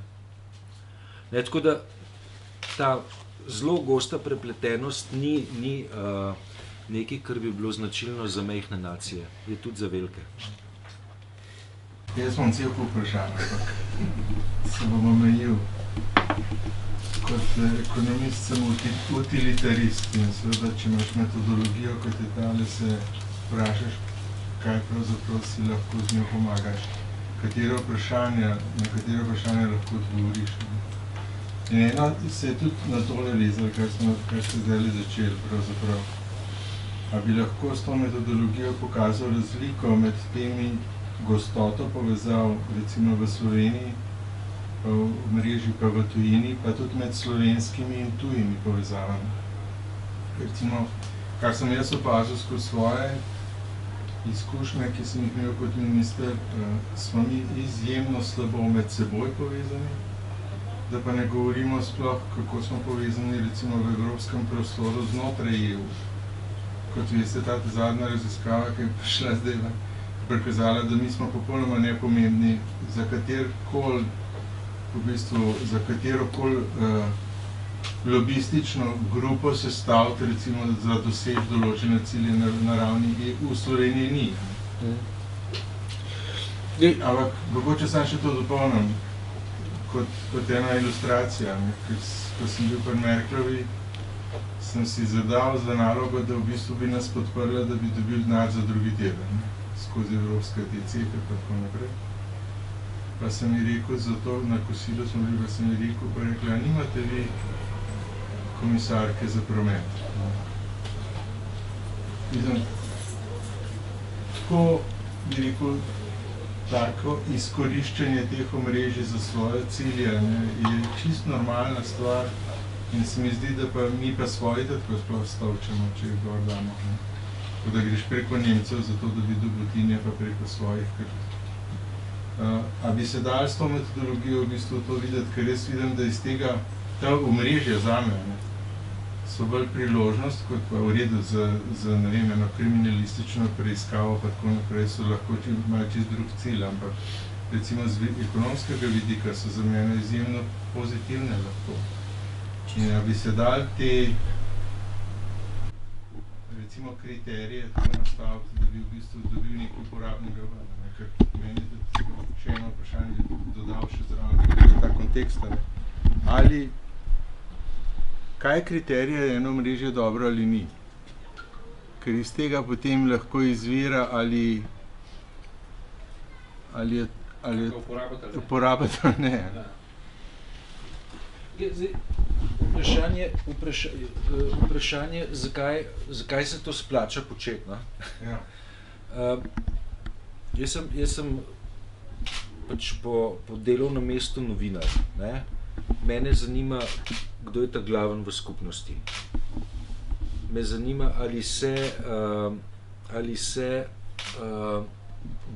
tako da ta zelo gosta prepletenost ni nekaj, kar bi bilo značilno za majhne nacije, je tudi za velike. Jaz imam cel kup vprašanj, ampak se bom omejil. Kot ekonomist sem utilitarist in seveda, če imaš metodologijo, kot je tale, se vprašaš, kaj pravzaprav si lahko z njo pomagaš. Na katero vprašanje lahko odgovoriš. In eno se je tudi na tole vezalo, kar ste zdaj začeli pravzaprav. A bi lahko s to metodologijo pokazal razliko med temi gostoto povezav, recimo v Sloveniji, pa v mreži, pa v tujini, pa tudi med slovenskimi in tujimi povezavami. Recimo, kar sem jaz opazil skozi svoje izkušnje, ki sem jih imel kot minister, smo mi izjemno slabo med seboj povezani, da pa ne govorimo sploh, kako smo povezani recimo v evropskem prostoru znotraj EU. Kot veste, ta zadnja raziskava, ki je prišla zdaj, prikazala, da mi smo popolnoma nepomembni za katerokoli lobistično grupo sestaviti, recimo za doseči določene cilje na ravni EU, v Sloveniji ni. Ampak mogoče sam še to dopolnim kot ena ilustracija. Ko sem bil pri Merklovi, sem si zadal za nalogo, da v bistvu bi nas podprla, da bi dobili denar za drugi teden, skozi evropske TCP pa tako naprej. Pa sem ji rekel, zato na kosilu smo bili, pa sem ji rekel, pa rekla, nimate vi komisarke za promet. Mislim, tako bi rekel, tako izkoriščanje teh omrežij za svoje cilje je čisto normalna stvar in se mi zdi, da pa mi pa svoji tako sploh stavčamo, če jih gor damo. Da greš preko Nemcev, zato da bi dobotinje pa preko svojih. A bi se dali s to metodologijo v bistvu to videti, ker jaz vidim, da iz tega ta omrežja zame so bolj priložnost, kot pa v redu za ne vem, eno kriminalistično preiskavo pa tako naprej so lahko malo čist drug cilj, ampak recimo z ekonomskega vidika so za mene izjemno pozitivne lahko. In a bi se dali te recimo kriterije tako nastaviti, da bi v bistvu dobil nekaj uporabnega ven. Ker meni je še eno vprašanje dodal še zraven ta kontekst. Ali kaj kriterije je eno mrežje dobro ali ni? Ker iz tega potem lahko izvira ali je uporabiti ali ne. Vprašanje, zakaj se to splača početi. Ja. Jaz sem pač po delovnem mestu novinar. Mene zanima, kdo je ta glaven v skupnosti. Me zanima, ali se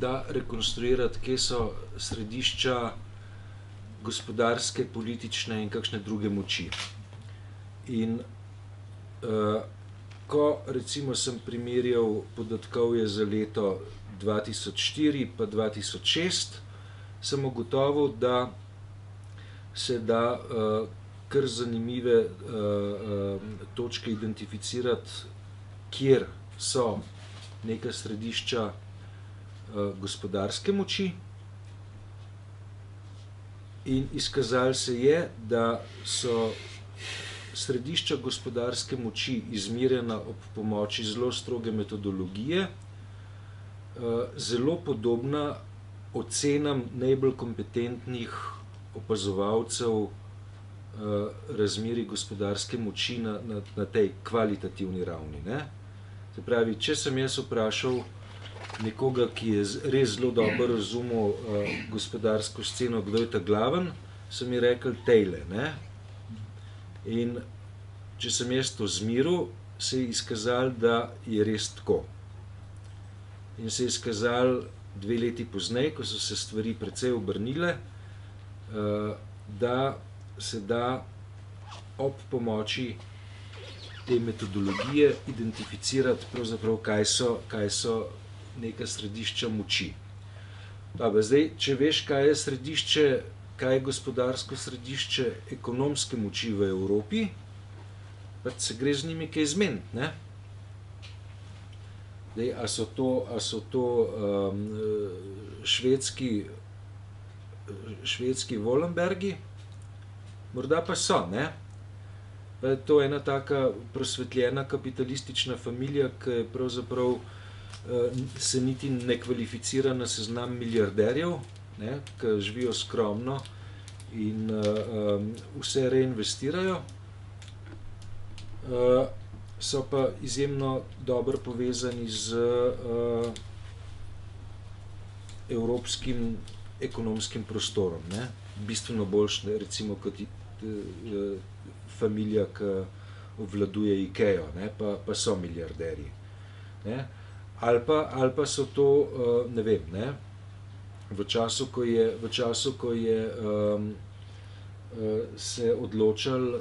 da rekonstruirati, kje so središča gospodarske, politične in kakšne druge moči. In ko recimo sem primerjal podatkovje za leto 2004 pa 2006, sem ugotovil, da se da kar zanimive točke identificirati, kjer so neka središča gospodarske moči. In izkazalo se je, da so središča gospodarske moči izmerjena ob pomoči zelo stroge metodologije, zelo podobna ocenam najbolj kompetentnih opazovalcev razmeri gospodarske moči na tej kvalitativni ravni. Ne? Se pravi, če sem jaz vprašal nekoga, ki je res zelo dobro razumel gospodarsko sceno, kdo je ta glaven, so mi rekli tejle. Ne? In če sem jaz to zmiril, se je izkazalo, da je res tako. In se je izkazalo 2 leti pozneje, ko so se stvari precej obrnile, da se da ob pomoči te metodologije identificirati pravzaprav, kaj so neka središča moči. Dobre, zdaj, če veš, kaj je središče, kaj je gospodarsko središče ekonomske moči v Evropi, pa se gre z njimi kaj zmeniti, ne? Zdaj, a so to švedski Wollenbergi? Morda pa so, ne? Pa je to ena taka prosvetljena kapitalistična familija, ki pravzaprav se niti ne kvalificira na seznam milijarderjev, ne? Ki živijo skromno in vse reinvestirajo. So pa izjemno dobro povezani z evropskim ekonomskim prostorom, ne? Bistveno boljše, recimo, kot familija, ki obvladuje Ikeo, ne? Pa so milijarderji. Ne? Ali pa so to, ne vem, ne? V času, ko je se odločal,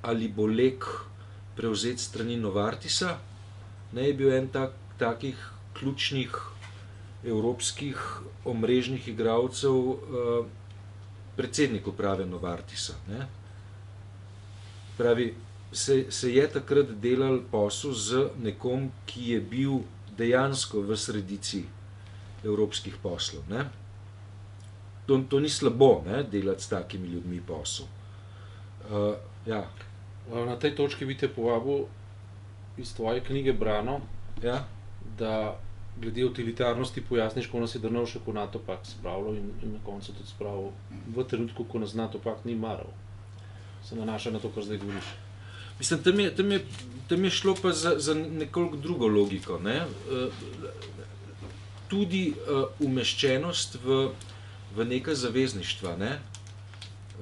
ali bo Lek prevzeti strani Novartisa, ne, je bil en takih ključnih evropskih omrežnih igralcev predsednik uprave Novartisa. Ne. Pravi, se je takrat delal posel z nekom, ki je bil dejansko v sredici evropskih poslov. Ne. To ni slabo, ne, delati s takimi ljudmi posel. Ja. Na tej točki bi te povabil iz tvoje knjige Brano, Ja. da glede utilitarnosti pojasniš, ko nas je Drnovšek v NATO pakt spravljal in na koncu tudi spravil v trenutku, ko nas NATO pakt ni maral. Se nanaša na to, kar zdaj govoriš. Mislim, tam je šlo pa za nekoliko drugo logiko. Ne? Tudi umeščenost v neka zavezništva, ne?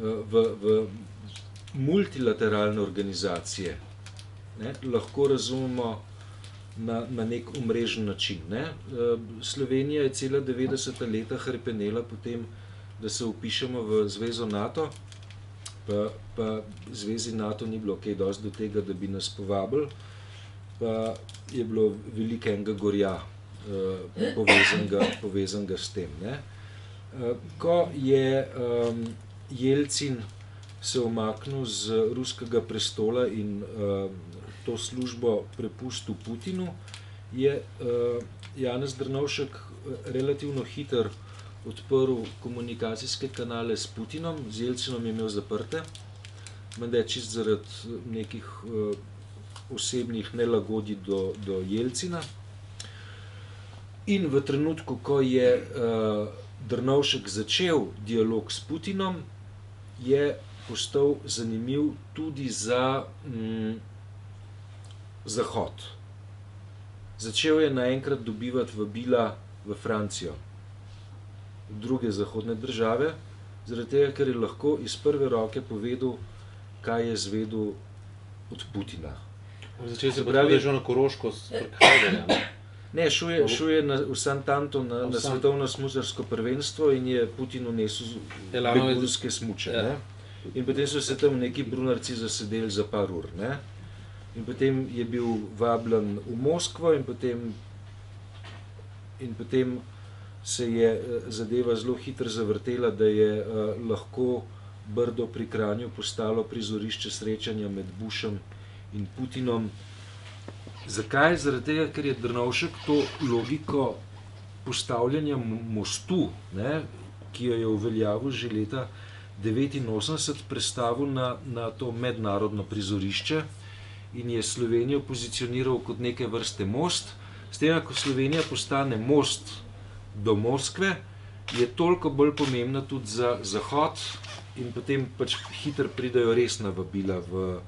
v multilateralne organizacije, ne? Lahko razumemo na nek omrežen način. Ne? Slovenija je cela 90. leta hrepenela potem, da se vpišemo v zvezo NATO, pa zvezi NATO ni bilo kaj dosti do tega, da bi nas povabili, pa je bilo veliko enega gorja povezanega s tem. Ne? Ko je Jelcin se umaknil z ruskega prestola in to službo prepustil Putinu, je Janez Drnovšek relativno hitro odprl komunikacijske kanale s Putinom, z Jelcinom je imel zaprte, menda čist zaradi nekih osebnih nelagodij do Jelcina. In v trenutku, ko je Drnovšek začel dialog s Putinom, je postal zanimiv tudi za Zahod. Začel je naenkrat dobivati vabila v Francijo, v druge zahodne države, zaradi tega, ker je lahko iz prve roke povedal, kaj je zvedel od Putina. Začel se pravi, da je že na Koroško prihajal, ne? Ne, šel je v Santanto na svetovno smučarsko prvenstvo in je Putinu nesel begunske smuče. Ne? In potem so se tam neki brunarci zasedeli za par ur. Ne? In potem je bil vabljen v Moskvo in potem se je zadeva zelo hitro zavrtela, da je lahko Brdo pri Kranju postalo prizorišče srečanja med Bushem in Putinom. Zakaj? Zaradi tega, ker je Drnovšek to logiko postavljanja mostu, ne, ki jo je uveljavil že leta 1989, prestavil na to mednarodno prizorišče in je Slovenijo pozicioniral kot neke vrste most. S tem, ko Slovenija postane most do Moskve, je toliko bolj pomembna tudi za Zahod, in potem pač hitro pridajo resna vabila v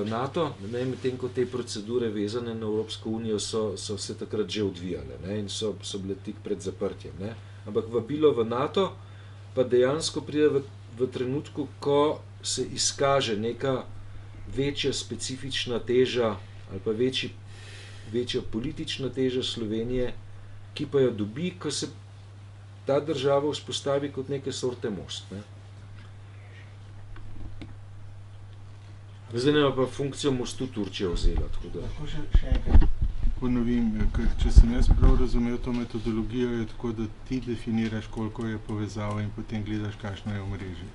NATO, medtem ko te procedure vezane na Evropsko unijo so se takrat že odvijale, ne, in so bile tik pred zaprtjem. Ne. Ampak vabilo v NATO pa dejansko pride v trenutku, ko se izkaže neka večja specifična teža ali pa večja politična teža Slovenije, ki pa jo dobi, ko se ta država vzpostavi kot neke sorte most. Ne. Zdaj nema pa funkcijo mostu Turčija vzela. Lahko še enkrat ponovim, če sem jaz prav razumel to metodologijo, je tako, da ti definiraš, koliko je povezav in potem gledaš, kakšno je omrežje.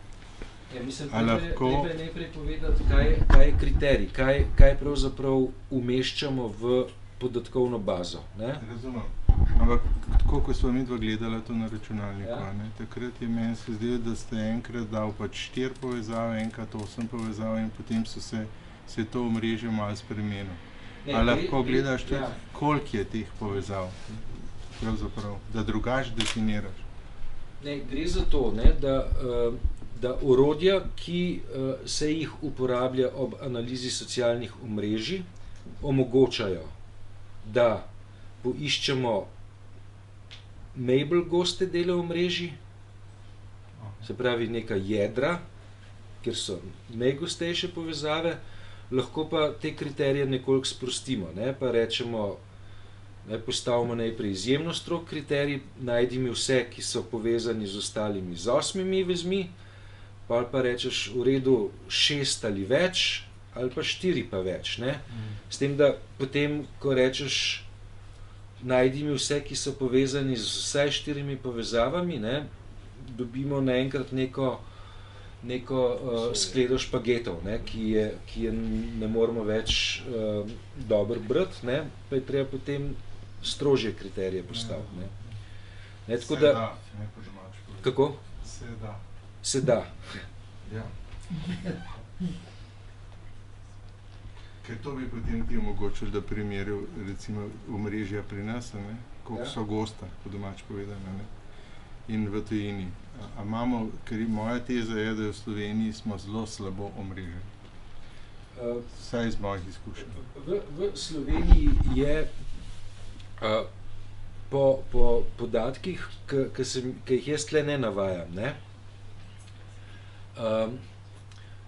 Ja, mislim, treba je najprej povedati, kaj je kriterij, kaj pravzaprav umeščamo v podatkovno bazo. Ne? Razumem. Ampak tako, ko smo midva gledala to na računalniku, ja. Takrat je meni se zdelo, da ste enkrat dal pač 4 povezave, enkrat 8 povezave in potem se to omrežje malo spremenilo. Ali lahko gledaš tudi, ja. Koliko je teh povezav, pravzaprav, da drugače definiraš? Ne, gre za to, ne, da orodja, ki se jih uporablja ob analizi socialnih omrežij, omogočajo, da poiščemo najbolj goste dele omrežij, se pravi neka jedra, kjer so najgostejše povezave, lahko pa te kriterije nekoliko sprostimo, ne, pa rečemo, postavimo najprej izjemno strog kriterij, najdi mi vse, ki so povezani z ostalimi z 8 vezmi, pa rečeš v redu 6 ali več, ali pa 4 pa več. Ne? S tem, da potem, ko rečeš, najdi mi vse, ki so povezani z vsaj 4 povezavami, ne, dobimo naenkrat neko skledo špagetov, ne, ki je ne moramo več dobro brati, ne, pa je treba potem strožje kriterije postaviti. Ne. Ne, tako da, kako? Se da. Ja. Ker to bi potem ti omogočili, da primerjal recimo omrežja pri nas, ne? Koliko so gosta, po domač povedano, ne? In v tujini. A imamo, ker moja teza je, da v Sloveniji smo zelo slabo omreženi. Vsaj iz mojih izkušenj. V Sloveniji je po podatkih, ki jih jaz tle ne navajam, ne?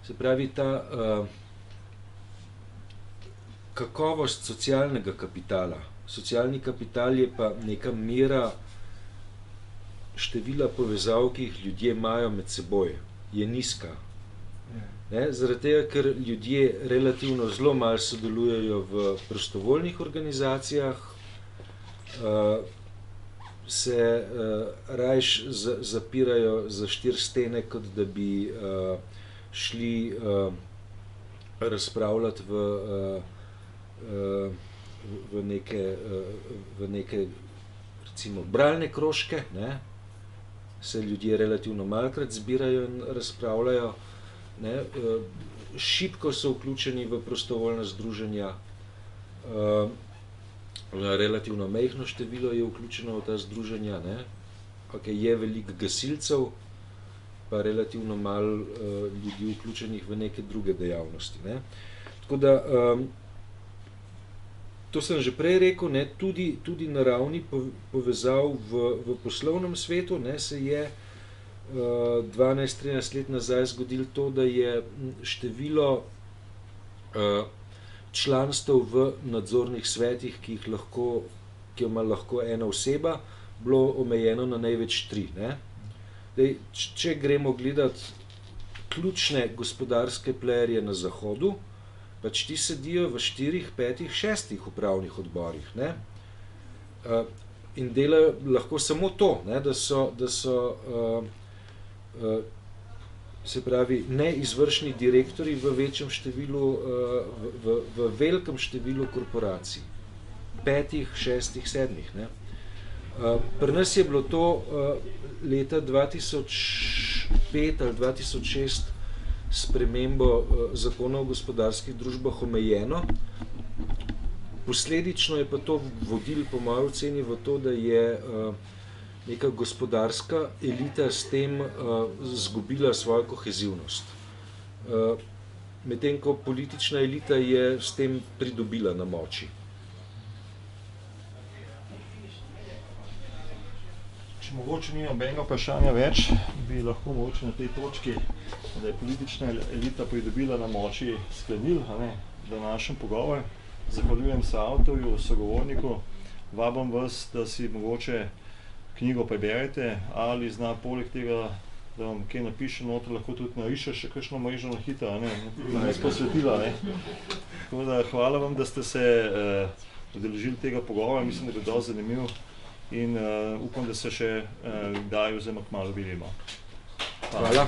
Se pravi, ta kakovost socialnega kapitala. Socialni kapital je pa neka mera števila povezav, ki jih ljudje imajo med seboj, je nizka. Ne? Zaradi tega, ker ljudje relativno zelo malo sodelujejo v prostovoljnih organizacijah, se rajš zapirajo za 4 stene, kot da bi šli razpravljati v neke recimo bralne krožke, ne? Se ljudje relativno malokrat zbirajo in razpravljajo, ne? Šibko so vključeni v prostovoljna združenja, relativno majhno število je vključeno v ta združenja, ne? Okay, je veliko gasilcev, pa relativno malo ljudi vključenih v neke druge dejavnosti. Ne? Tako da, to sem že prej rekel, ne, tudi na ravni povezav v poslovnem svetu, ne, se je 12-13 let nazaj zgodilo to, da je število članstev v nadzornih svetih, ki jo ima lahko ena oseba, bilo omejeno na največ 3. Ne. Dej, če gremo gledati ključne gospodarske playerje na zahodu, pač ti sedijo v 4, 5, 6 upravnih odborih, ne? In delajo lahko samo to, ne? Da so se pravi, neizvršni direktorji v večjem številu, v velikem številu korporacij, 5, 6, 7. Ne? Pri nas je bilo to leta 2005 ali 2006 spremembo zakona o gospodarskih družbah omejeno. Posledično je pa to vodilo, po moji oceni, v to, da neka gospodarska elita s tem izgubila svojo kohezivnost. Medtem ko politična elita je s tem pridobila na moči. Če mogoče ni nobenega vprašanja več, bi lahko mogoče na tej točki, da je politična elita pridobila na moči, sklenil današnji pogovor. Zahvaljujem se avtorju, sogovorniku, vabim vas, da si mogoče knjigo preberete ali zna poleg tega, da vam kaj napiše noter, lahko tudi narišeš še kakšno mrežo na hitro, nas posvetila. Tako da hvala vam, da ste se udeležili tega pogovora, mislim, da je dosti zanimiv in upam, da se še kdaj oziroma kmalu vidimo. Hvala.